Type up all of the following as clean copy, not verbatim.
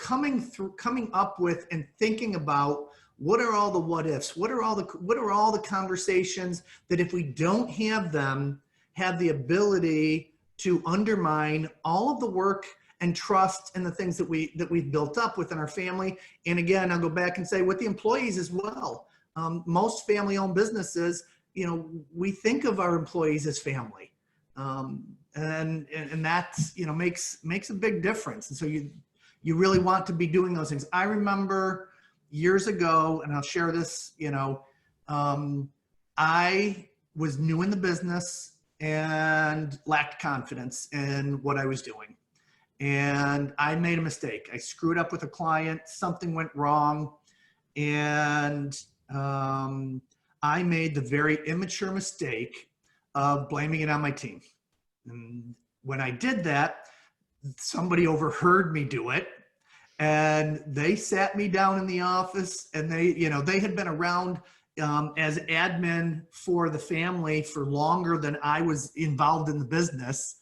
coming up with and thinking about what are all the what ifs, what are all the conversations that if we don't have them, have the ability to undermine all of the work and trust and the things that we've built up within our family. And again, I'll go back and say with the employees as well. Most family-owned businesses, we think of our employees as family, and that's makes a big difference. And so you really want to be doing those things. I remember years ago, and I'll share this. I was new in the business and lacked confidence in what I was doing. And I made a mistake. I screwed up with a client, something went wrong. And I made the very immature mistake of blaming it on my team. And when I did that, somebody overheard me do it. And they sat me down in the office, and they had been around as admin for the family for longer than I was involved in the business.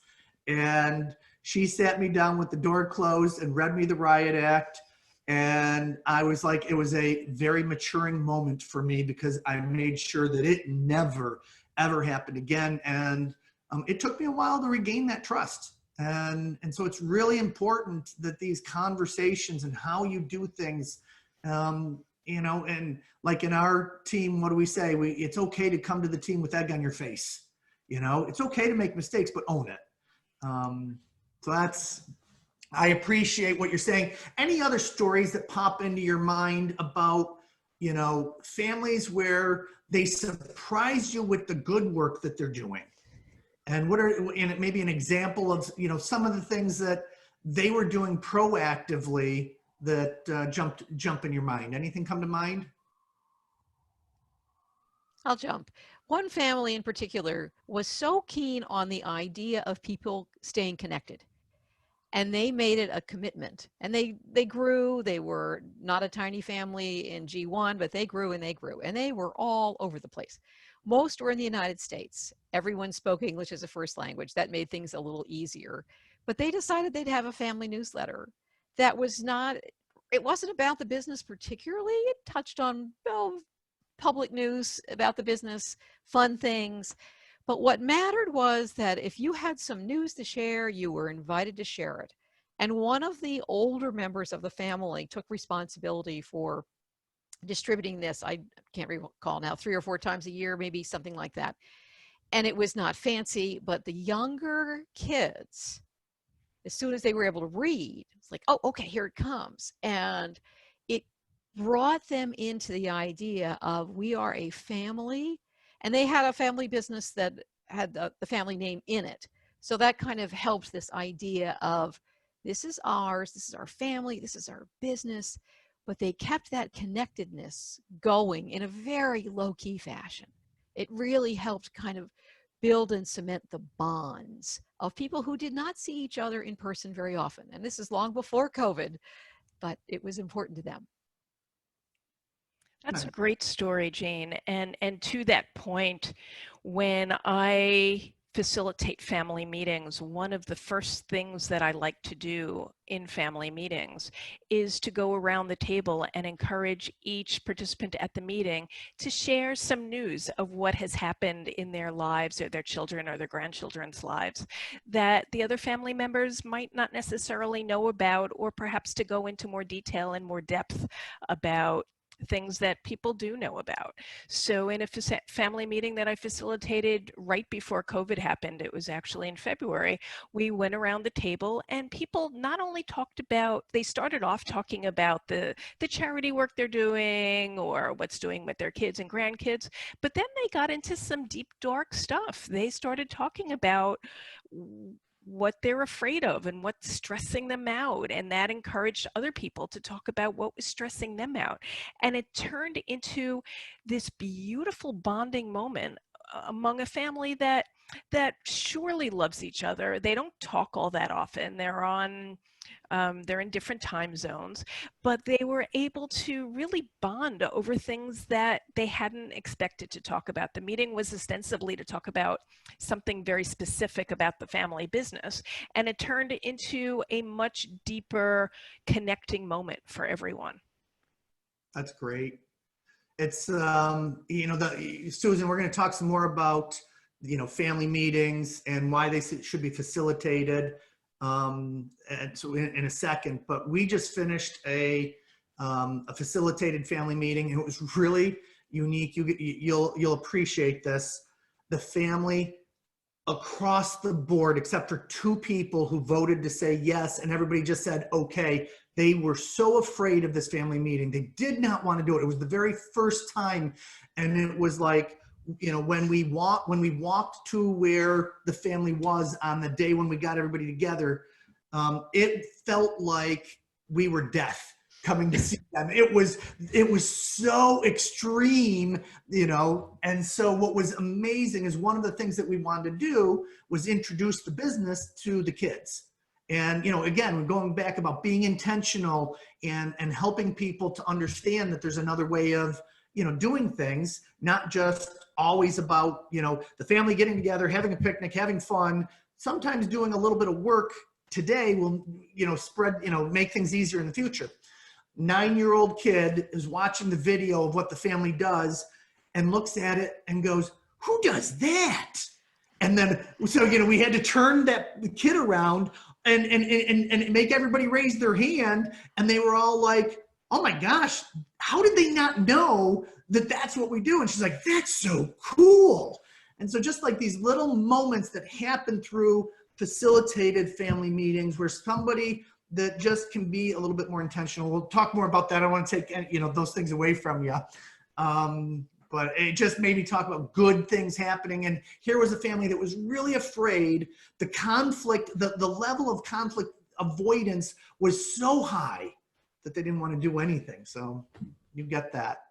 And she sat me down with the door closed and read me the riot act. And I was like, it was a very maturing moment for me because I made sure that it never, ever happened again. And it took me a while to regain that trust. And so it's really important that these conversations and how you do things, and like in our team, what do we say? It's okay to come to the team with egg on your face. It's okay to make mistakes, but own it. So I appreciate what you're saying. Any other stories that pop into your mind about, families where they surprise you with the good work that they're doing? And and it may be an example of, some of the things that they were doing proactively that jump in your mind. Anything come to mind? I'll jump. One family in particular was so keen on the idea of people staying connected. And they made it a commitment, and they grew. They were not a tiny family in G1, but they grew and they grew, and they were all over the place. Most were in the United States. Everyone spoke English as a first language. That made things a little easier. But they decided they'd have a family newsletter that it wasn't about the business particularly. It touched on public news about the business, fun things. But what mattered was that if you had some news to share, you were invited to share it. And one of the older members of the family took responsibility for distributing this. I can't recall now, 3 or 4 times a year, maybe something like that. And it was not fancy, but the younger kids, as soon as they were able to read, it's like, oh, okay, here it comes. And it brought them into the idea of we are a family. And they had a family business that had the family name in it. So that kind of helps this idea of this is ours, this is our family, this is our business. But they kept that connectedness going in a very low-key fashion. It really helped kind of build and cement the bonds of people who did not see each other in person very often. And this is long before COVID, but it was important to them. That's a great story, Jane. And to that point, when I facilitate family meetings, one of the first things that I like to do in family meetings is to go around the table and encourage each participant at the meeting to share some news of what has happened in their lives or their children or their grandchildren's lives that the other family members might not necessarily know about, or perhaps to go into more detail and more depth about things that people do know about. So in a family meeting that I facilitated right before COVID happened, it was actually in February, we went around the table and people not only they started off talking about the charity work they're doing or what's doing with their kids and grandkids, but then they got into some deep, dark stuff. They started talking about what they're afraid of and what's stressing them out. And that encouraged other people to talk about what was stressing them out. And it turned into this beautiful bonding moment among a family that surely loves each other. They don't talk all that often. They're on They're in different time zones, but they were able to really bond over things that they hadn't expected to talk about. The meeting was ostensibly to talk about something very specific about the family business, and it turned into a much deeper connecting moment for everyone. That's great. It's, Susan, we're going to talk some more about, family meetings and why they should be facilitated. And so in a second, but we just finished a facilitated family meeting, and it was really unique. You'll appreciate this. The family across the board, except for 2 people who voted to say yes, and everybody just said, okay. They were so afraid of this family meeting. They did not want to do it. It was the very first time. And it was like, when we walked to where the family was on the day when we got everybody together, it felt like we were death coming to see them. It was so extreme, and so what was amazing is one of the things that we wanted to do was introduce the business to the kids. And, again, we're going back about being intentional and helping people to understand that there's another way of, doing things, not just always about, the family getting together, having a picnic, having fun. Sometimes doing a little bit of work today will, spread, make things easier in the future. 9-year-old kid is watching the video of what the family does and looks at it and goes, who does that? And then, so, we had to turn the kid around and make everybody raise their hand. And they were all like, oh my gosh, how did they not know that that's what we do? And she's like, that's so cool. And so just like these little moments that happen through facilitated family meetings where somebody that just can be a little bit more intentional. We'll talk more about that. I don't want to take, those things away from you. But it just made me talk about good things happening. And here was a family that was really afraid. The conflict, the level of conflict avoidance was so high that they didn't want to do anything. So you get that.